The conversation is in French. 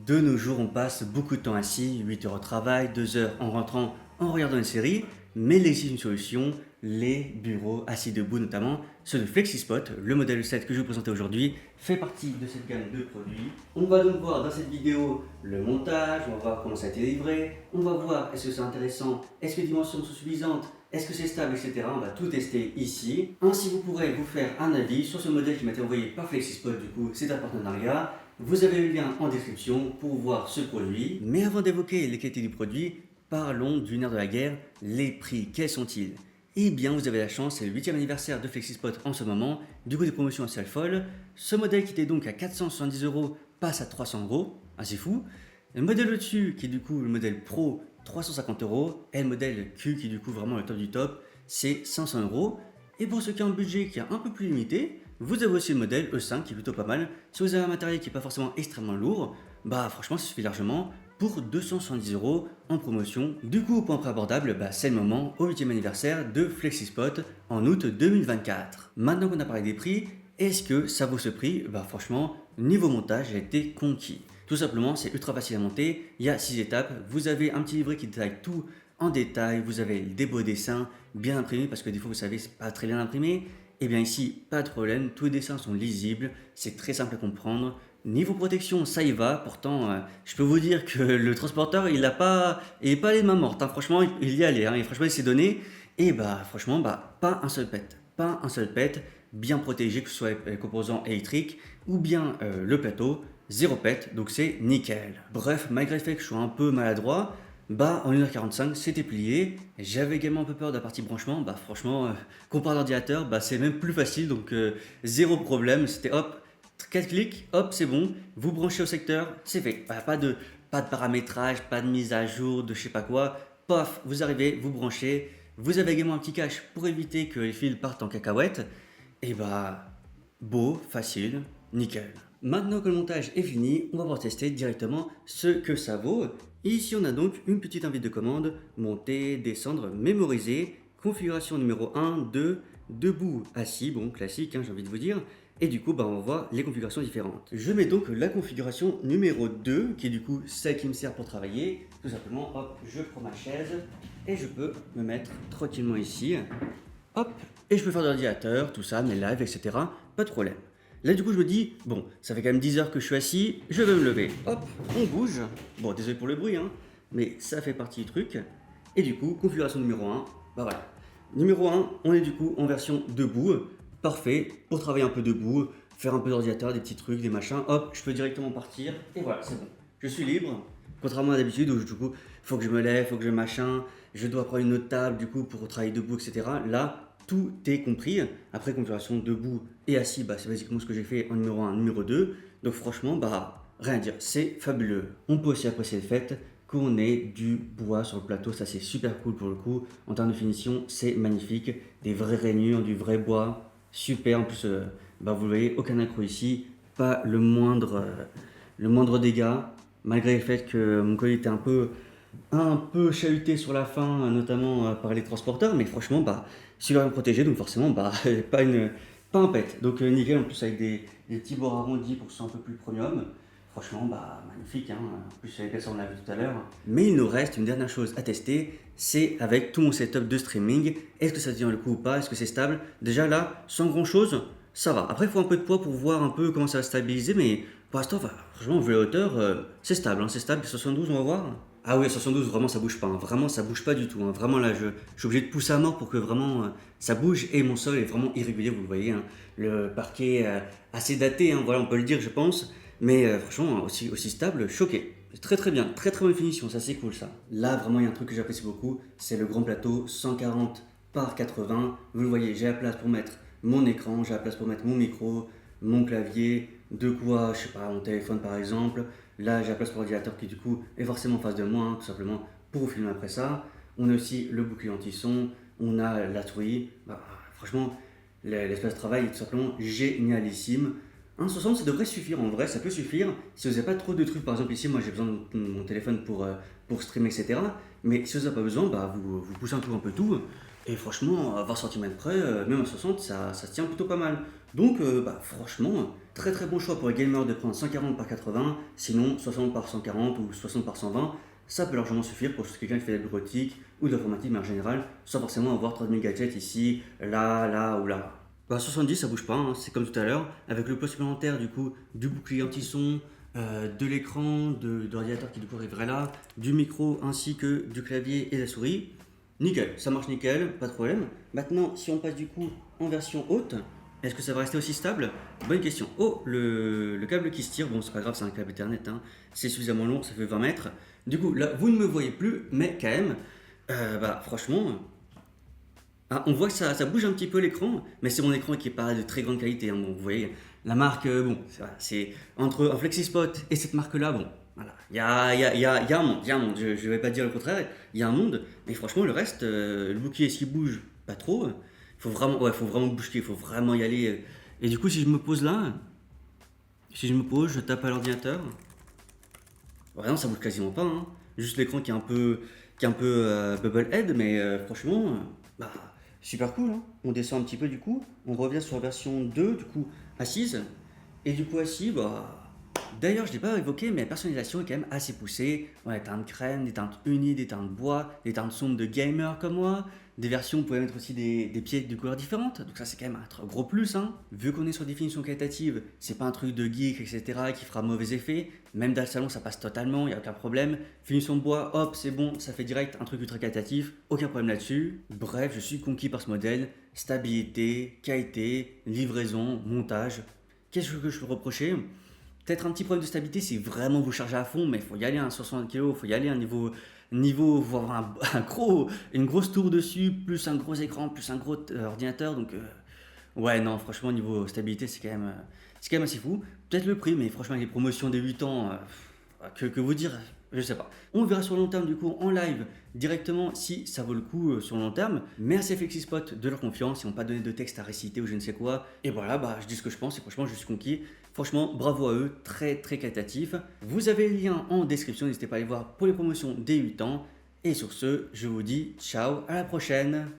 De nos jours, on passe beaucoup de temps assis, 8 heures au travail, 2 heures en rentrant, en regardant une série, mais il existe une solution, les bureaux assis debout notamment, ceux de FlexiSpot, le modèle 7 que je vais vous présenter aujourd'hui, fait partie de cette gamme de produits. On va donc voir dans cette vidéo le montage, on va voir comment ça a été livré, on va voir est-ce que c'est intéressant, est-ce que les dimensions sont suffisantes, est-ce que c'est stable, etc. On va tout tester ici. Ainsi, vous pourrez vous faire un avis sur ce modèle qui m'a été envoyé par FlexiSpot, du coup, c'est un partenariat. Vous avez le lien en description pour voir ce produit. Mais avant d'évoquer les qualités du produit, parlons du nerf de la guerre, les prix. Quels sont-ils? Eh bien, vous avez la chance, c'est le 8e anniversaire de FlexiSpot en ce moment, du coup des promotions assez folles. Ce modèle qui était donc à 470 € passe à 300 €, assez fou. Le modèle au-dessus, qui est du coup le modèle Pro, 350 €, et le modèle Q, qui est du coup vraiment le top du top, c'est 500 €. Et pour ceux qui ont un budget qui est un peu plus limité, vous avez aussi le modèle E5 qui est plutôt pas mal. Si vous avez un matériel qui n'est pas forcément extrêmement lourd, bah franchement ça suffit largement pour 270 € en promotion. Du coup, pour un prix abordable, c'est le moment au 8e anniversaire de FlexiSpot en août 2024. Maintenant qu'on a parlé des prix, est-ce que ça vaut ce prix? Franchement, niveau montage, j'ai été conquis. Tout simplement, c'est ultra facile à monter, il y a 6 étapes, vous avez un petit livret qui détaille tout en détail, vous avez des beaux dessins bien imprimés, parce que des fois vous savez c'est pas très bien imprimé. Et bien ici, pas de problème, tous les dessins sont lisibles, c'est très simple à comprendre. Niveau protection, ça y va, pourtant je peux vous dire que le transporteur il est pas les mains mortes, hein. Franchement il y allait, hein. Et franchement il s'est donné, et franchement pas un seul pet, pas un seul pet, bien protégé que ce soit les composants électriques ou bien le plateau, zéro pet, donc c'est nickel. Bref, malgré le fait que je sois un peu maladroit, en 1h45 c'était plié. J'avais également un peu peur de la partie branchement, franchement comparé à l'ordinateur c'est même plus facile, donc zéro problème, c'était hop, 4 clics, hop c'est bon, vous branchez au secteur, c'est fait. Pas de paramétrage, pas de mise à jour, de je sais pas quoi, paf, vous arrivez, vous branchez, vous avez également un petit cache pour éviter que les fils partent en cacahuète, et beau, facile, nickel. Maintenant que le montage est fini, on va pouvoir tester directement ce que ça vaut. Ici, on a donc une petite invite de commande, monter, descendre, mémoriser, configuration numéro 1, 2, debout, assis, bon, classique, hein, j'ai envie de vous dire. Et du coup, on voit les configurations différentes. Je mets donc la configuration numéro 2, qui est du coup celle qui me sert pour travailler. Tout simplement, hop, je prends ma chaise et je peux me mettre tranquillement ici. Hop, et je peux faire de l'ordinateur, tout ça, mes lives, etc. Pas de problème. Là, du coup, je me dis, bon, ça fait quand même 10 heures que je suis assis, je vais me lever. Hop, on bouge. Bon, désolé pour le bruit, hein, mais ça fait partie du truc. Et du coup, configuration numéro 1, voilà. Numéro 1, on est du coup en version debout. Parfait, pour travailler un peu debout, faire un peu d'ordinateur, des petits trucs, des machins. Hop, je peux directement partir, et voilà, c'est bon. Je suis libre, contrairement à d'habitude où du coup, il faut que je me lève, il faut que je machin, je dois prendre une autre table du coup pour travailler debout, etc. Là, tout est compris. Après, configuration debout et assis, c'est basiquement ce que j'ai fait en numéro 1, numéro 2. Donc franchement, rien à dire, c'est fabuleux. On peut aussi apprécier le fait qu'on ait du bois sur le plateau, ça c'est super cool pour le coup. En termes de finition, c'est magnifique. Des vraies rainures, du vrai bois, super. En plus, vous le voyez, aucun accroc ici, pas le moindre dégât. Malgré le fait que mon colis était un peu chahuté sur la fin, notamment par les transporteurs, mais franchement, super bien protégé, donc forcément, pas un pet. Donc nickel, en plus avec des petits bords arrondis pour que ce soit un peu plus premium. Franchement, magnifique, hein. En plus avec ça on l'a vu tout à l'heure. Mais il nous reste une dernière chose à tester, c'est avec tout mon setup de streaming. Est-ce que ça tient le coup ou pas? Est-ce que c'est stable? Déjà là, sans grand chose, ça va. Après, il faut un peu de poids pour voir un peu comment ça va stabiliser, mais pour l'instant, franchement, vu la hauteur, c'est stable, hein, c'est stable. 72, on va voir. Ah oui, 72, vraiment ça bouge pas, hein. Vraiment ça bouge pas du tout, hein. Vraiment là, je suis obligé de pousser à mort pour que vraiment ça bouge, et mon sol est vraiment irrégulier, vous le voyez, hein. Le parquet assez daté, hein, voilà, on peut le dire, je pense. Mais franchement, aussi stable, choqué. C'est très très bien, très très bonne finition, ça c'est cool ça. Là, vraiment, il y a un truc que j'apprécie beaucoup, c'est le grand plateau 140 par 80. Vous le voyez, j'ai la place pour mettre mon écran, j'ai la place pour mettre mon micro, mon clavier, de quoi, je sais pas, mon téléphone par exemple. Là, j'ai la place pour l'ordinateur qui du coup est forcément en face de moi, hein, tout simplement pour vous filmer après ça. On a aussi le bouclier anti-son, on a la souris. Franchement, l'espace de travail est tout simplement génialissime. 1,60 ça devrait suffire, en vrai ça peut suffire si vous n'avez pas trop de trucs. Par exemple ici moi j'ai besoin de mon téléphone pour streamer, etc. Mais si vous n'avez pas besoin, vous poussez un peu tout Et franchement, à 20 cm près, même à 60, ça se tient plutôt pas mal. Donc, bah, franchement, très très bon choix pour les gamers de prendre 140 par 80, sinon 60 par 140 ou 60 par 120. Ça peut largement suffire pour quelqu'un qui fait de la bureautique ou de l'informatique, mais en général, sans forcément avoir 30 000 gadgets ici, là, là ou là. Bah, 70, ça bouge pas, hein, c'est comme tout à l'heure, avec le poids supplémentaire du coup, du bouclier anti-son, de l'écran, de l'ordinateur qui du coup arriverait là, du micro ainsi que du clavier et de la souris. Nickel, ça marche nickel, pas de problème. Maintenant, si on passe du coup en version haute, est-ce que ça va rester aussi stable? Bonne question. Oh, le câble qui se tire, bon c'est pas grave, c'est un câble Ethernet, hein. C'est suffisamment long, ça fait 20 mètres. Du coup, là, vous ne me voyez plus, mais quand même, bah franchement, ah, on voit que ça bouge un petit peu l'écran, mais c'est mon écran qui est pas de très grande qualité, hein. Bon, vous voyez, la marque, bon, c'est entre un FlexiSpot et cette marque-là, bon, voilà, il y a un monde, il y a un monde, je ne vais pas dire le contraire, il y a un monde, mais franchement, le reste, le bouclier, s'il bouge pas trop, il faut vraiment, ouais, faut vraiment bouger, il faut vraiment y aller. Et du coup, si je me pose là, si je me pose, je tape à l'ordinateur, ouais, non, ça bouge quasiment pas, hein. Juste l'écran qui est un peu bubble head, mais franchement, bah, super cool, hein. On descend un petit peu du coup, on revient sur la version 2, du coup, assise. Et du coup, assis, bah. D'ailleurs, je ne l'ai pas évoqué, mais la personnalisation est quand même assez poussée. On a des teintes crème, des teintes unies, des teintes bois, des teintes sombres de gamer comme moi. Des versions, vous pouvez mettre aussi des pieds de couleurs différentes. Donc ça, c'est quand même un gros plus, hein. Vu qu'on est sur définition qualitative, c'est pas un truc de geek, etc. qui fera mauvais effet. Même dans le salon, ça passe totalement, il n'y a aucun problème. Finition de bois, hop, c'est bon, ça fait direct un truc ultra qualitatif. Aucun problème là-dessus. Bref, je suis conquis par ce modèle. Stabilité, qualité, livraison, montage. Qu'est-ce que je peux reprocher? Peut-être un petit problème de stabilité si vraiment vous chargez à fond, mais il faut y aller à 60 kg, il faut y aller à un niveau, faut avoir une grosse tour dessus, plus un gros écran, plus un gros ordinateur. Donc, ouais, non, franchement, niveau stabilité, c'est quand même assez fou. Peut-être le prix, mais franchement, avec les promotions des 8 ans, que vous dire, je sais pas. On verra sur le long terme, du coup, en live, directement, si ça vaut le coup sur le long terme. Merci à FlexiSpot de leur confiance, ils n'ont pas donné de texte à réciter ou je ne sais quoi. Et voilà, bah, je dis ce que je pense et franchement, je suis conquis. Franchement, bravo à eux, très très qualitatif. Vous avez le lien en description, n'hésitez pas à aller voir pour les promotions des 8 ans. Et sur ce, je vous dis ciao, à la prochaine.